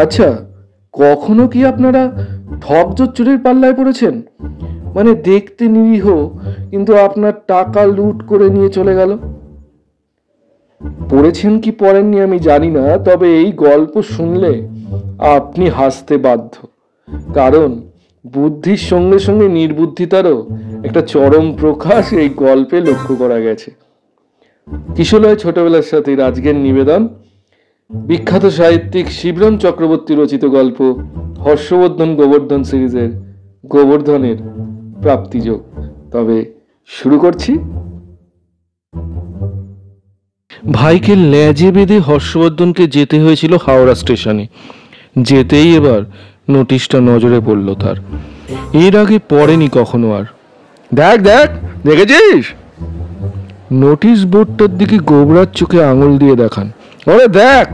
আচ্ছা, কখনো কি আপনারা ঠকজোর চোরের পাল্লায় পড়েছেন? মানে দেখতে নিরীহ, কিন্তু আপনার টাকা লুট করে নিয়ে চলে গেল। পড়েছেন কি পড়েননি আমি জানি না, তবে এই গল্প শুনলে আপনি হাসতে বাধ্য। কারণ বুদ্ধির সঙ্গে সঙ্গে নির্বুদ্ধিতারও একটা চরম প্রকাশ এই গল্পে লক্ষ্য করা গেছে। কিশলয় ছোটবেলার সাথে আজকের নিবেদন বিখ্যাত সাহিত্যিক শিবরাম চক্রবর্তী রচিত গল্প হর্ষবর্ধন গোবর্ধন সিরিজের গোবর্ধনের প্রাপ্তিযোগ। তবে শুরু করছি। ভাইকে লেজে বেঁধে হর্ষবর্ধনকে যেতে হয়েছিল হাওড়া স্টেশনে। যেতেই এবার নোটিশটা নজরে পড়ল তার। এর আগে পড়েনি কখনো আর। দেখ দেখ, দেখেছিস? নোটিশ বোর্ডটার দিকে গোবরার চোখে আঙুল দিয়ে দেখান। ওরে দেখ,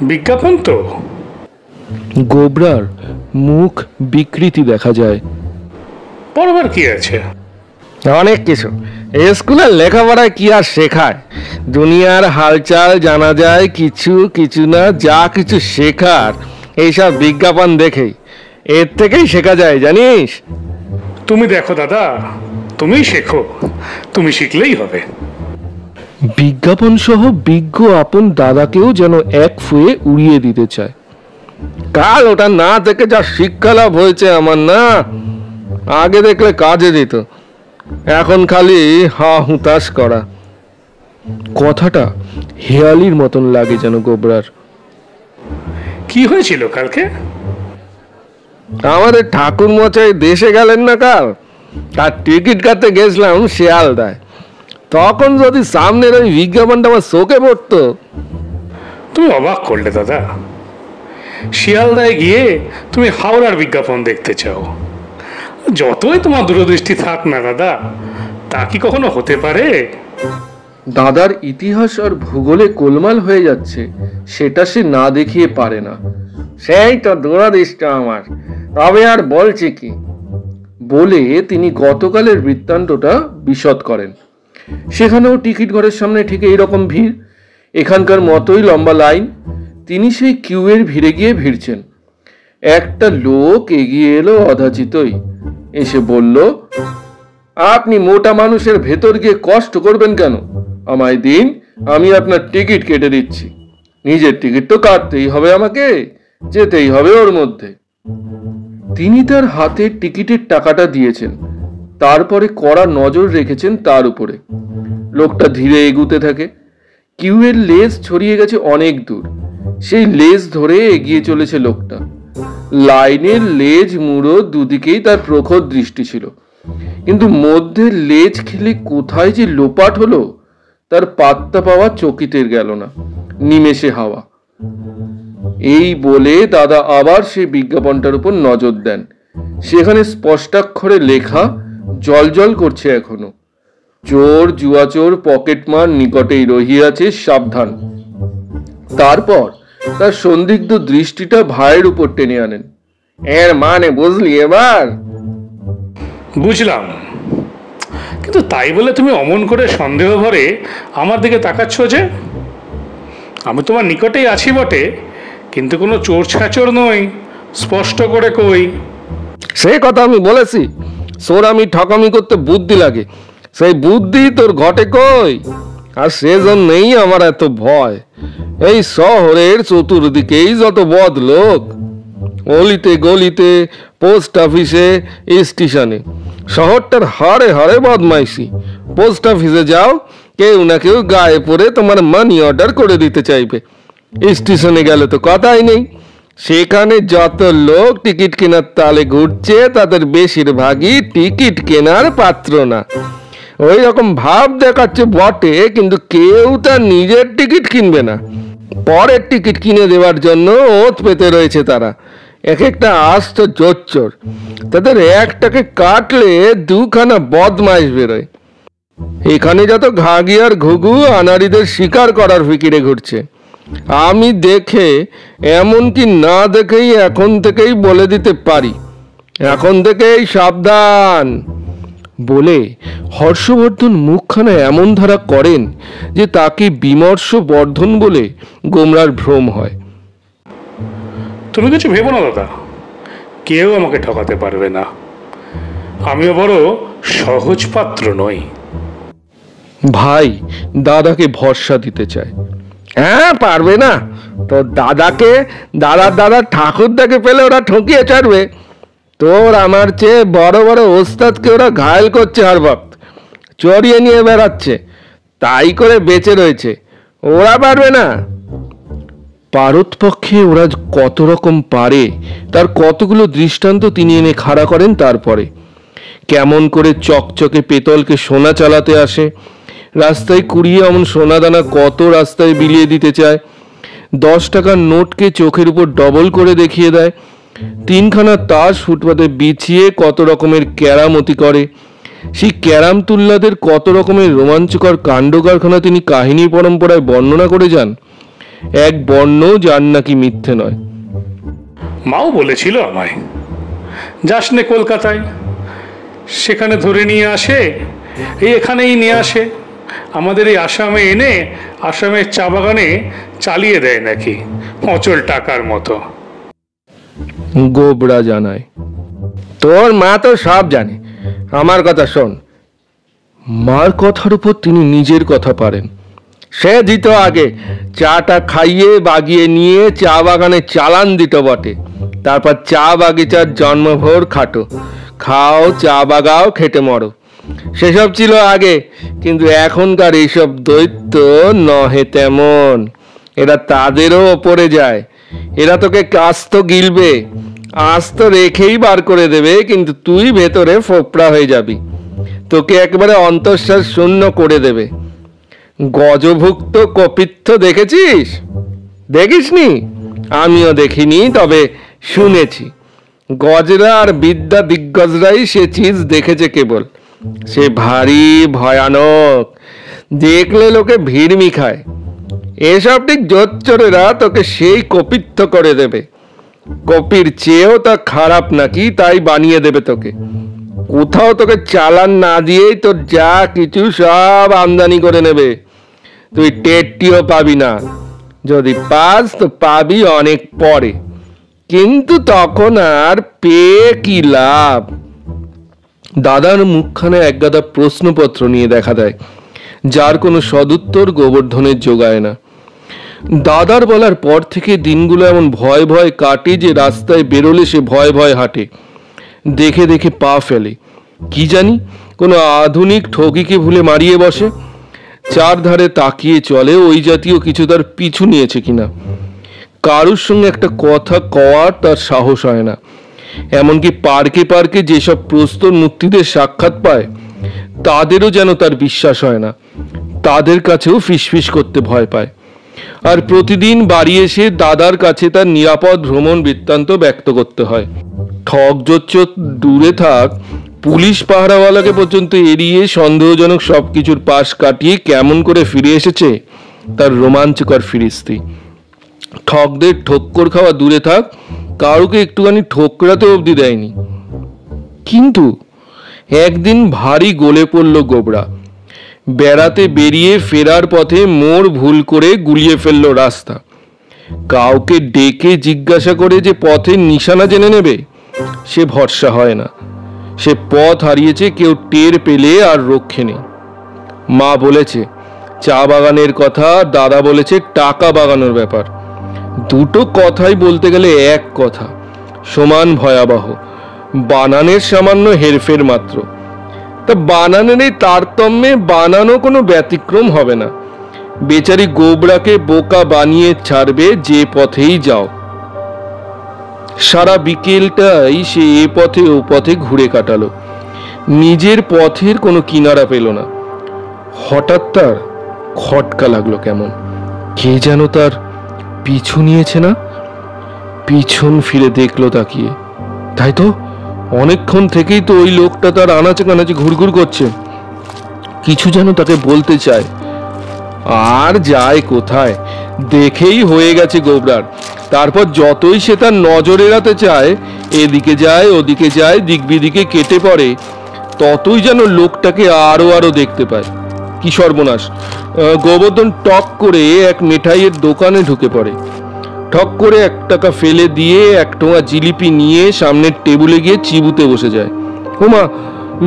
বিজ্ঞাপন তো। গোবরার মুখ বিকৃতি দেখা যায়। পড়বার কি আছে? অনেক কিছু। স্কুলের লেখাপড়ায় কি আর শেখায়? দুনিয়ার হালচাল জানা যায় কিছু কিছু না, যা কিছু শেখার এইসব বিজ্ঞাপন দেখেই, এর থেকেই শেখা যায়, জানিস? তুমি দেখো দাদা, তুমি শেখো, তুমি শিখলেই হবে। বিজ্ঞাপন সহ বিজ্ঞ আপন দাদাকেও যেন এক ফুয়ে উড়িয়ে দিতে চায়। কাল ওটা না দেখে যা শিক্ষা লাভ হয়েছে আমার, না আগে দেখলে কাজে দিত, এখন খালি হা হুতাশ করা। কথাটা হেয়ালির মতন লাগে যেন গোবরার। কি হয়েছিল কালকে? আমাদের ঠাকুর মশাই দেশে গেলেন না কাল, তার টিকিট কাটতে গেছিলাম শিয়ালদায়। তখন যদি সামনের ওই বিজ্ঞাপনটা আমার চোখে পড়তো। তুমি অবাক করলে দাদা। শিয়ালদায় গিয়ে তুমি হাওড়ার বিজ্ঞাপন দেখতে চাও? যতই তোমার দূরদৃষ্টি থাক না দাদা, তা কি কখনো হতে পারে? দাদার ইতিহাস আর ভূগোলে গোলমাল হয়ে যাচ্ছে, সেটা সে না দেখিয়ে পারে না। সেই তো দূরদৃষ্টি আমার, তবে আর বলছি কি, বলে তিনি গতকালের বৃত্তান্তটা বিশদ করেন। সেখানেও টিকিট ঘরের সামনে ঠিক এইরকম ভিড়, এখানকার মতোই লম্বা লাইন। তিনি সেই কিউয়ের ভিড়ে গিয়ে ভিড়ছেন। একটা লোক এগিয়ে এলো অযাচিতই, এসে বলল, আপনি মোটা মানুষের ভেতর গিয়ে কষ্ট করবেন কেন? আমায় দিন, আমি আপনার টিকিট কেটে দিচ্ছি। নিজের টিকিট তো কাটতেই হবে আমাকে, যেতেই হবে ওর মধ্যে। তিনি তার হাতে টিকিটের টাকাটা দিয়েছেন, তারপরে কড়া নজর রেখেছেন তার উপরে। লোকটা ধীরে এগুতে থাকে। কিউয়ের লেজ ছড়িয়ে গেছে অনেক দূর, সেই লেজ ধরে এগিয়ে চলেছে লোকটা। লাইনের লেজ মুড়ো দুদিকেই তার প্রখর দৃষ্টি ছিল, কিন্তু মধ্যে লেজ খেলে কোথায় যে লোপাট হলো তার পাত্তা পাওয়া চকিতের গেল না। নিমেষে হাওয়া। এই বলে দাদা আবার সেই বিজ্ঞাপনটার উপর নজর দেন। সেখানে স্পষ্টাক্ষরে লেখা, জলজল করছে এখনো, চোর জুয়াচোর পকেটমার নিকটেই রহিয়াছে, সাবধান। তারপর তার সন্দিগ্ধ দৃষ্টিটা ভাইয়ের উপর টেনে আনেন। এর মানে বুঝলি এবার? বুঝলাম, কিন্তু তাই বলে তুমি অমন করে সন্দেহ ভরে আমার দিকে তাকাচ্ছ যে? আমি তোমার নিকটেই আছি বটে, কিন্তু কোনো চোর ছাচোর নই, স্পষ্ট করে কই। সে কথা আমি বলেছি, চোর আমি ঠকামি করতে বুদ্ধি লাগে, সেই বুদ্ধি তোর ঘটে কই? আর সেজন্যই আমার এত ভয়। এই শহরের চতুর্দিকেই যত বদ লোক, অলিতে গলিতে, পোস্ট অফিসে, স্টেশনে, শহরটার হাড়ে হাড়ে বদমাইশি। পোস্ট অফিসে যাও, কেউ না কেউ গায়ে পড়ে তোমার মানি অর্ডার করে দিতে চাইবে। স্টেশনে গেলে তো কথাই নেই, সেখানে যত লোক টিকিট কেনার তালে ঘুরছে তাদের বেশিরভাগই টিকিট কেনার পাত্র না। ওই রকম ভাব দেখাচ্ছে বটে, কিন্তু কেউ তার নিজের টিকিট কিনবে না। পরের টিকিট কিনে দেওয়ার জন্য ওত পেতে রয়েছে তারা। এক একটা আস্ত জোচ্চোর, তাদের একটাকে কাটলে দুখানা বদমাইশ বেরোয়। এখানে যত ঘাগি আর ঘুঘু আনাড়িদের শিকার করার ফিকিরে ঘুরছে। আমি দেখে, এমনকি না দেখেই এখন থেকেই বলে দিতে পারি, এখন থেকেই সাবধান। বলে হর্ষবর্ধন মুখখানা এমন ধারা করেন যে তাকে বিমর্ষ বর্ধন বলে গোমরার ভ্রম হয়। তুমি কিছু ভেবো না দাদা, কেউ আমাকে ঠকাতে পারবে না। আমিও বড় সহজ পাত্র নই। ভাই দাদাকে ভরসা দিতে চায়। হ্যাঁ, পারবে না। তোর দাদাকে, দাদার দাদার ঠাকুরদাকে পেলে ওরা ঠকিয়ে ছাড়বে। তোর আমার চেয়ে বড় বড় ওস্তাদকে ওরা ঘায়েল করছে, হর বক্ত চড়িয়ে নিয়ে বেড়াচ্ছে, তাই করে বেঁচে রয়েছে। ওরা পারবে না। পারতপক্ষে ওরা কত রকম পারে তার কতগুলো দৃষ্টান্ত তিনি এনে খাড়া করেন। তারপরে কেমন করে চকচকে পেতলকে সোনা চালাতে আসে, রাস্তায় কুড়িয়ে এমন সোনাদানা কত রাস্তায় বিলিয়ে দিতে চায়, 10 টাকার নোটকে চোখের উপর ডবল করে দেখিয়ে দেয়, 3খানা তাস ফুটপাতে বিছিয়ে কত রকমের ক্যারামতি করে। সেই ক্যারাম তুল্লাদের কত রকমের রোমাঞ্চকর কাণ্ড কারখানা তিনি কাহিনী পরম্পরায় বর্ণনা করে যান, এক বর্ণ যার নাকি মিথ্যে নয়। মাও বলেছিল আমায়, যাস নে কলকাতায়, সেখানে ধরে নিয়ে আসে, এখানেই নিয়ে আসে, আমাদের এই আসামে এনে আসামের চা বাগানে চালিয়ে দেয় নাকি অচল টাকার মতো। গোবরা জানায়, তোর মা তো সব জানে, আমার কথা শোন। মার কথার উপর তিনি নিজের কথা পারেন। সে দিত আগে, চাটা খাইয়ে বাগিয়ে নিয়ে চা বাগানে চালান দিত বটে, তারপর চা বাগিচার জন্মভোর খাটো, খাও চা বাগাও খেটে মরো, সেসব ছিল আগে। কিন্তু এখনকার এইসব দৈত্য নহে তেমন, এরা তাদেরও ওপরে যায়। এরা তোকে আস্ত গিলবে, আস্ত রেখেই বার করে দেবে, কিন্তু তুই ভেতরে ফোপড়া হয়ে যাবি, তোকে একবারে অন্তঃশ্বাস শূন্য করে দেবে। গজভুক্ত কপিত্থ দেখেছিস? দেখিসনি? আমিও দেখিনি, তবে শুনেছি। গজরা আর বিদ্যা দিগ্গজরাই সে চিজ দেখেছে কেবল। সে ভারী ভয়ানক, দেখলে লোকে ভিড়মি খায়। এসব ঠিক জোচ্চোরেরা তোকে সেই কপিত্থ করে দেবে, কপির চেয়েও তা খারাপ নাকি তাই বানিয়ে দেবে তোকে। কোথাও তোকে চালান না দিয়েই তোর যা কিছু সব আমদানি করে নেবে, তুই টেরটিও পাবি না। যদি পাস তো পাবি অনেক পরে, কিন্তু তখন আর পেয়ে কি লাভ। দাদার মুখখানে একগাদা প্রশ্নপত্র নিয়ে দেখা দেয়, যার কোনো সদুত্তর গোবর্ধনের জোগায় না। দাদার বলার পর থেকে দিনগুলো এমন ভয় ভয় কাটে যে রাস্তায় বেরোলে সে ভয় ভয় হাঁটে, দেখে দেখে পা ফেলে। কি জানি কোনো আধুনিক ঠগিকে ভুলে মারিয়ে বসে, চারধারে তাকিয়ে চলে ওই জাতীয় কিছু তার পিছু নিয়েছে কিনা। কারুর সঙ্গে একটা কথা কওয়ার তার সাহস হয় না। এমনকি পার্কে পার্কে যেসব প্রস্তর মূর্তিদের সাক্ষাৎ পায় তাদেরও যেন তার বিশ্বাস হয় না, তাদের কাছেও ফিসফিস করতে ভয় পায়। আর প্রতিদিন বাড়ি এসে দাদার কাছে তার নিরাপদ ভ্রমণ বৃত্তান্ত ব্যক্ত করতে হয়। ঠক জোচ্চর দূরে থাক, পুলিশ পাহারাওয়ালাকে পর্যন্ত এড়িয়ে সন্দেহজনক সবকিছুর পাশ কাটিয়ে কেমন করে ফিরে এসেছে তার রোমাঞ্চকর ফিরিস্তি। ঠকদের ঠক্কর খাওয়া দূরে থাক, কারুকে একটুখানি ঠোকরাতে অবধি দেয়নি। কিন্তু একদিন ভারী গলে পড়ল গোবরা। বেড়াতে বেরিয়ে ফেরার পথে মোড় ভুল করে গুলিয়ে ফেলল রাস্তা। কাউকে ডেকে জিজ্ঞাসা করে যে পথের নিশানা জেনে নেবে সে ভরসা হয় না। সে পথ হারিয়েছে, কেউ টের পেলে আর রক্ষে নেই। মা বলেছে চা বাগানের কথা, দাদা বলেছে টাকা বাগানোর ব্যাপার। দুটো কথাই বলতে গেলে এক কথা, সমান ভয়াবহ, বানানের সামান্য হেরফের মাত্র। তা বানানের এই তারতম্যে বানানো কোনো ব্যতিক্রম হবে না। বেচারি গোবরাকে বোকা বানিয়ে ছাড়বে যে পথেই যাও। সারা বিকেলটাই সে এ পথে ও পথে ঘুরে কাটালো, নিজের পথের কোনো কিনারা পেল না। হঠাৎ তার খটকা লাগলো, কেমন কে যেন তার পিছু নিয়েছে না। পিছন ফিরে দেখলো তাকিয়ে, তাই তো অনেকক্ষণ থেকেই তো ওই লোকটা তার আনাচে কানাচে ঘুরঘুর করছে, কিছু যেন তাকে বলতে চায়। আর যায় কোথায়, দেখেই হয়ে গেছে গোবরার। তারপর যতই সে তার নজর এড়াতে চায়, এদিকে যায় ওদিকে যায়, দিক বিদিকে কেটে পড়ে, ততই যেন লোকটাকে আরো আরো দেখতে পায়। কি সর্বনাশ! গোবর্ধন টক করে এক মিঠাইয়ের দোকানে ঢুকে পড়ে। ঠক করে 1 টাকা ফেলে দিয়ে 1 টোঙা জিলিপি নিয়ে সামনের টেবিলে গিয়ে চিবুতে বসে যায়। ওমা,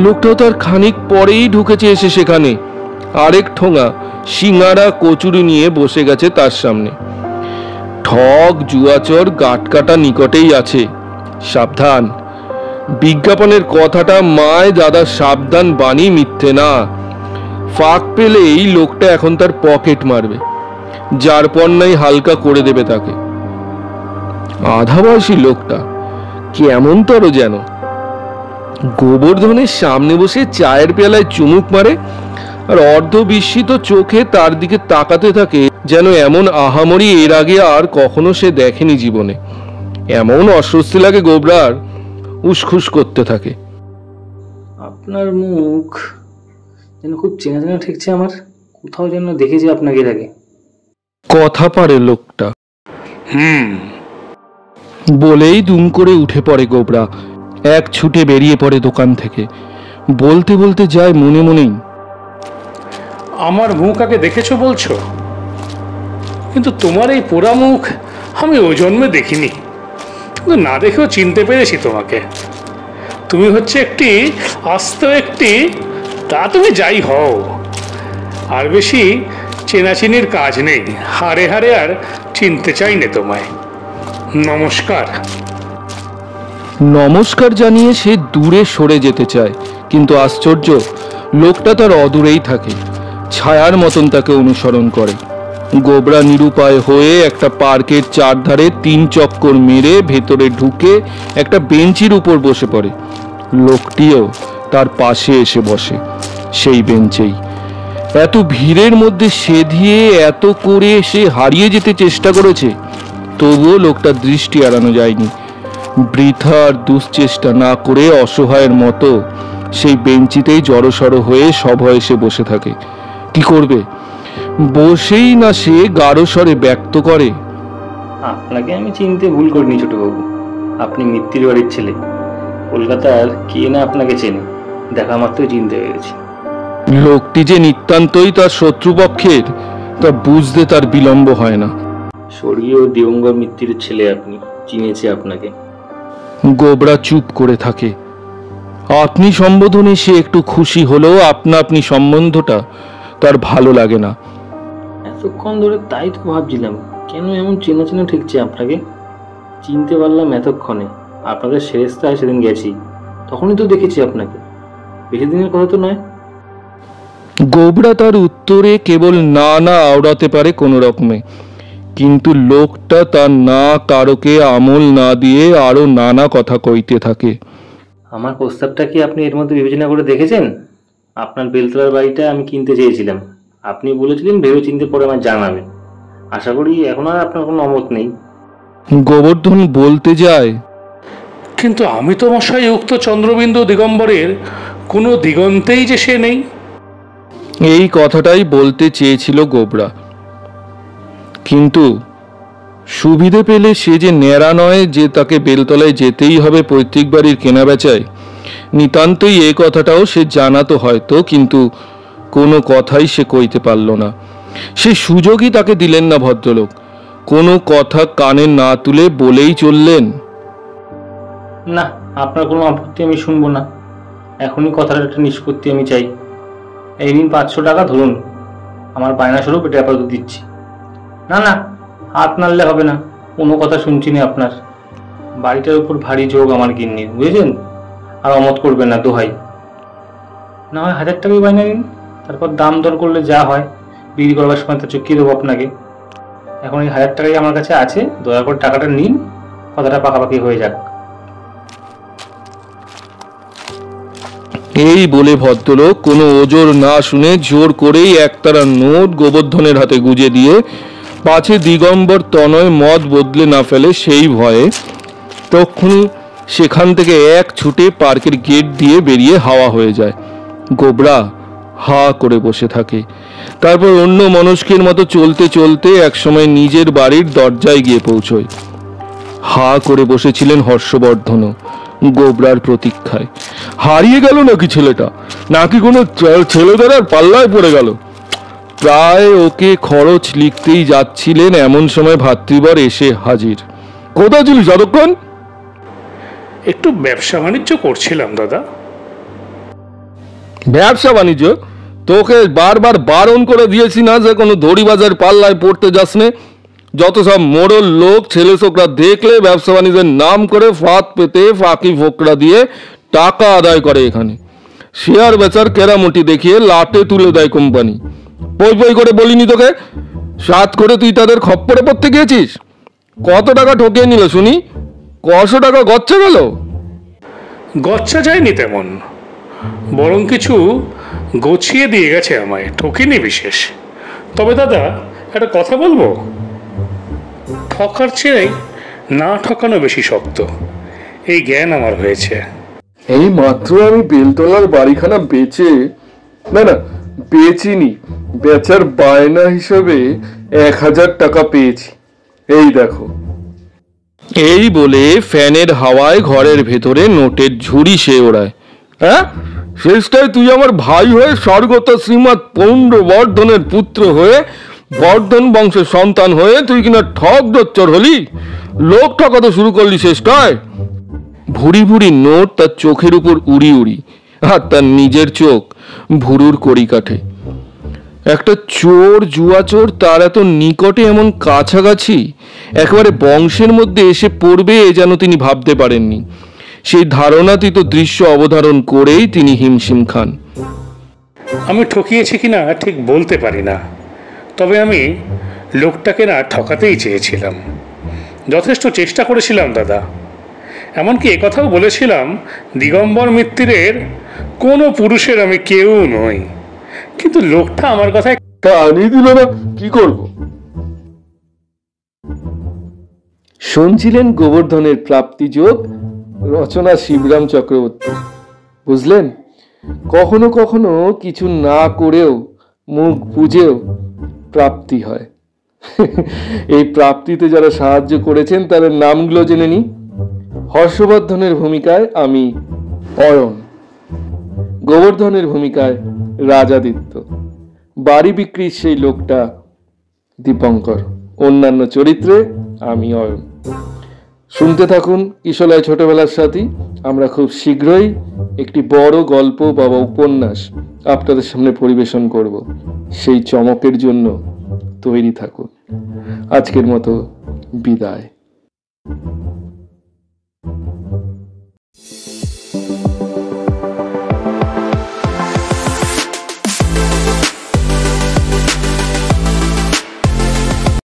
লোকটাও তার খানিক পরেই ঢুকেছে এসে সেখানে। আরেক ঠোঙা সিঙ্গারা কচুরি নিয়ে বসে গেছে তার সামনে। ঠক জুয়াচর গাটকাটা নিকটেই আছে, সাবধান। বিজ্ঞাপনের কথাটা মায় দাদা সাবধান বাণী, মিথ্যে না। ফাঁক পেলেই লোকটা এখন তার পকেট মারবে, যার পণ্যাই হালকা করে দেবে তাকে। আধা বয়সী লোকটা কেমন তর যেন। গোবর্ধনের সামনে বসে চায়ের পেয়ালায় চুমুক মারে আর অর্ধ বিস্মিত চোখে তার দিকে তাকাতে থাকে, যেন এমন আহামরি এর আগে আর কখনো সে দেখেনি জীবনে। এমন অস্বস্তি লাগে গোবরার, উসখুস করতে থাকে। আপনার মুখ যেন খুব চেনা চেনা ঠেকছে আমার, কোথাও যেন দেখেছি আপনাকে এর আগে। কথা পারে লোকটা। বলেই দুম করে উঠে পড়ে গোবরা, এক ছুটে বেরিয়ে পড়ে দোকান থেকে। বলতে বলতে যায় মনে মনেই, আমার মুখ আগে দেখেছো বলছো, কিন্তু তোমার এই পোড়া মুখ আমি ওই জন্মে দেখিনি, কিন্তু না দেখেও চিনতে পেরেছি তোমাকে। তুমি হচ্ছে একটি আস্ত একটি, তা তুমি যাই হও, আর বেশি চেনাচিনির কাজ নেই। হারে হারে আর চিনতে চাই না তোমায়। নমস্কার। নমস্কার জানিয়ে সে দূরে সরে যেতে চায়, কিন্তু আশ্চর্য, লোকটা তার অদূরেই থাকে, ছায়ার মতন তাকে অনুসরণ করে। গোবরা নিরুপায় হয়ে একটা পার্কের চারধারে 3 চক্কর মেরে ভেতরে ঢুকে একটা বেঞ্চির উপর বসে পড়ে। লোকটিও তার পাশে এসে বসে সেই বেঞ্চেই। এত ভিড়ের মধ্যে সেধিয়ে এত করে সে হারিয়ে যেতে চেষ্টা করেছে, তবুও লোকটার দৃষ্টি এড়ানো যায়নি। বৃথার দুশ্চেষ্টা না করে অসহায়ের মতো সেই বেঞ্চিতেই জড়সড় হয়ে সভয়ে সে বসে থাকে। কি করবে? বসেই না সে গাঢ় স্বরে ব্যক্ত করে, আপনাকে আমি চিনতে ভুল করিনি ছোটবাবু, আপনি মিত্তির বাড়ির ছেলে। কলকাতার কে না আপনাকে চেনে, দেখা মাত্রই চিনতে হয়ে গেছি। লোকটি যে নিতান্তই তার শত্রুপক্ষের তা বুঝতে তার বিলম্ব হয় না। স্বর্গীয় দিগঙ্গর মিত্তির ছেলে আপনি, চিনেছি আপনাকে। গোবরা চুপ করে থাকে। আপনি সম্বোধনে সে একটু খুশি হলেও আপনি সম্বন্ধটা তার ভালো লাগে না। এতক্ষণ ধরে তাই তো ভাবছিলাম, কেন এমন চেনা চেনা ঠেকছে আপনাকে। চিনতে পারলাম এতক্ষণে, আপনাদের সেরেস্তায় সেদিন গেছি, তখনই তো দেখেছি আপনাকে। বেশি দিনের কথা তো নয়। গোবরা তার উত্তরে কেবল না না আওড়াতে পারে কোনো রকমে, কিন্তু লোকটা তার না কারোকে আমল না দিয়ে আরো নানা কথা কইতে থাকে। আমার প্রস্তাবটা কি আপনি এর মধ্যে বিবেচনা করে দেখেছেন? আপনার বেলতলার বাড়িটা আমি কিনতে চেয়েছিলাম, আপনি বলেছিলেন ভেবে চিনতে পরে আমায় জানাবেন। আশা করি এখন আর আপনার কোনো অমত নেই। গোবর্ধন বলতে যায়, কিন্তু আমি তো মশাই উক্ত চন্দ্রবিন্দু দিগম্বরের কোনো দিগন্তেই যে সে নেই। এই কথাটাই বলতে চেয়েছিল গোবরা, কিন্তু সুবিধে পেলে সে যে ন্যাড়া নয় যে তাকে বেলতলায় যেতেই হবে পৈতৃক বাড়ির কেনা বেচায়। নিতান্তই এই কথাটাও সে জানাতো হয়তো, কিন্তু কোনো কথাই সে কইতে পারল না। সে সুযোগই তাকে দিলেন না ভদ্রলোক। কোনো কথা কানে না তুলে বলেই চললেন, না, আপনার কোনো আপত্তি আমি শুনবো না। এখনই কথার একটা নিষ্পত্তি আমি চাই। এই দিন 500 টাকা ধরুন, আমার বায়না স্বরূপ এটা আপাতত দিচ্ছি। না না, হাত নাড়লে হবে না, কোনো কথা শুনছি না আপনার। বাড়িটার উপর ভারী যোগ আমার গিন্নি, বুঝেছেন? আর অমত করবেন না দোহাই। না হয় 1000 টাকাই বায়না নিন, তারপর দাম দর করলে যা হয় বিক্রি করবার সময় তা চুকিয়ে দেবো আপনাকে। এখন এই 1000 টাকাই আমার কাছে আছে, দয়া করে টাকাটা নিন, কথাটা পাকাপাকি হয়ে যাক। এই বলে ভদ্রলোক কোনো ওজোর না শুনে জোর করেই একতারা নোট গোবর্ধনের হাতে গুজে দিয়ে, পাছে দিগম্বর তনয় মত বদলে না ফেলে সেই ভয়ে, তখনই সেখান থেকে এক ছুটে পার্কের গেট দিয়ে বেরিয়ে হাওয়া হয়ে যায়। গোবরা হা করে বসে থাকে। তারপর অন্য মনস্কের মতো চলতে চলতে একসময় নিজের বাড়ির দরজায় গিয়ে পৌঁছয়। হা করে বসেছিলেন হর্ষবর্ধনও গোবরার প্রতীক্ষায়। হারিয়ে গেল নাকি ছেলেটা, নাকি কোনো ছেলেদের আর পাল্লায় পড়ে গেল? প্রায় ওকে খরচ লিখতেই যাচ্ছিলেন, এমন সময় ভাতৃবর এসে হাজির। কোথায় ছিলিস যতক্ষণ? একটু ব্যবসা বাণিজ্য করছিলাম দাদা। ব্যবসা বাণিজ্য? তোকে বারবার বারণ করে দিয়েছি না যে কোনো দড়িবাজার পাল্লায় পড়তে যাস নে? যত সব মোড়ল লোক ছেলে ছোকরা দেখলে ব্যবসা বাণিজ্যের নাম করে ফাঁদ পেতে ফাঁকি ফোকরা দিয়ে টাকা আদায় করে। এখানে শেয়ার বেচার কেরামতি দেখিয়ে লাটে তুলে দেয় কোম্পানি। পই পই করে বলিনি তোকে? সাত করে তুই তাদের খপ্পরে পড়তে গিয়েছিস? কত টাকা ঠকিয়ে নিল শুনি? কশো টাকা গচ্ছা গেল? গচ্ছা যায়নি তেমন, বরং কিছু গছিয়ে দিয়ে গেছে আমায়, ঠকিনি বিশেষ। তবে দাদা একটা কথা বলবো, ঠকার চেয়ে না ঠকানো বেশি শক্ত, এই জ্ঞান আমার হয়েছে। এই মাত্র আমি বেলতলার বাড়িখানা বেচে, না বেচিনি, বেচার বায়না হিসেবে 1000 টাকা পেয়েছি। এই দেখো। এই বলে ফ্যানের হাওয়ায় ঘরের ভেতরে নোটের ঝুড়ি সে ওড়ায়। হ্যাঁ, শেষটায় তুই আমার ভাই হয়ে স্বর্গত শ্রীমৎ পৌণ্ডবর্ধনের পুত্র হয়ে, বর্ধন বংশের সন্তান হয়ে তুই কিনা ঠক দচ্চর হলি, লোক ঠকাতে শুরু করলি শেষটায়। ভুড়ি ভুড়ি নোট তার চোখের উপর উড়ি উড়ি, আর তার নিজের চোখ ভুরুর কড়ি কাঠে। একটা চোর, জুয়া চোর, তার এত নিকটে, এমন কাছাকাছি, একেবারে বংশের মধ্যে এসে পড়বে যেন তিনি ভাবতে পারেননি। সেই ধারণাতীত দৃশ্য অবধারণ করেই তিনি হিমশিম খান। আমি ঠকিয়েছি কিনা ঠিক বলতে পারি না, তবে আমি লোকটাকে না ঠকাতেই চেয়েছিলাম, যথেষ্ট চেষ্টা করেছিলাম দাদা। এমনকি একথাও বলেছিলাম, দিগম্বর মিত্রের কোনো পুরুষের আমি কেউ নই। কিন্তু লোকটা আমার কথায় কানই দিল না, কি করব? শুনছিলেন গোবর্ধনের প্রাপ্তিযোগ, রচনা শিবরাম চক্রবর্তী। বুঝলেন, কখনো কখনো কিছু না করেও, মুখ বুঝেও প্রাপ্তি হয়। এই প্রাপ্তিতে যারা সাহায্য করেছেন তাদের নামগুলো জেনে নি। হর্ষবর্ধনের ভূমিকায় আমি অয়ন, গোবর্ধনের ভূমিকায় রাজাদিত্য, বাড়ি বিক্রির সেই লোকটা দীপঙ্কর, অন্যান্য চরিত্রে আমি অয়ন। শুনতে থাকুন কিশলয় ছোটবেলার সাথী। আমরা খুব শীঘ্রই একটি বড় গল্প বা উপন্যাস আপনাদের সামনে পরিবেশন করব। সেই চমকের জন্য তৈরি থাকুন। আজকের মতো বিদায়।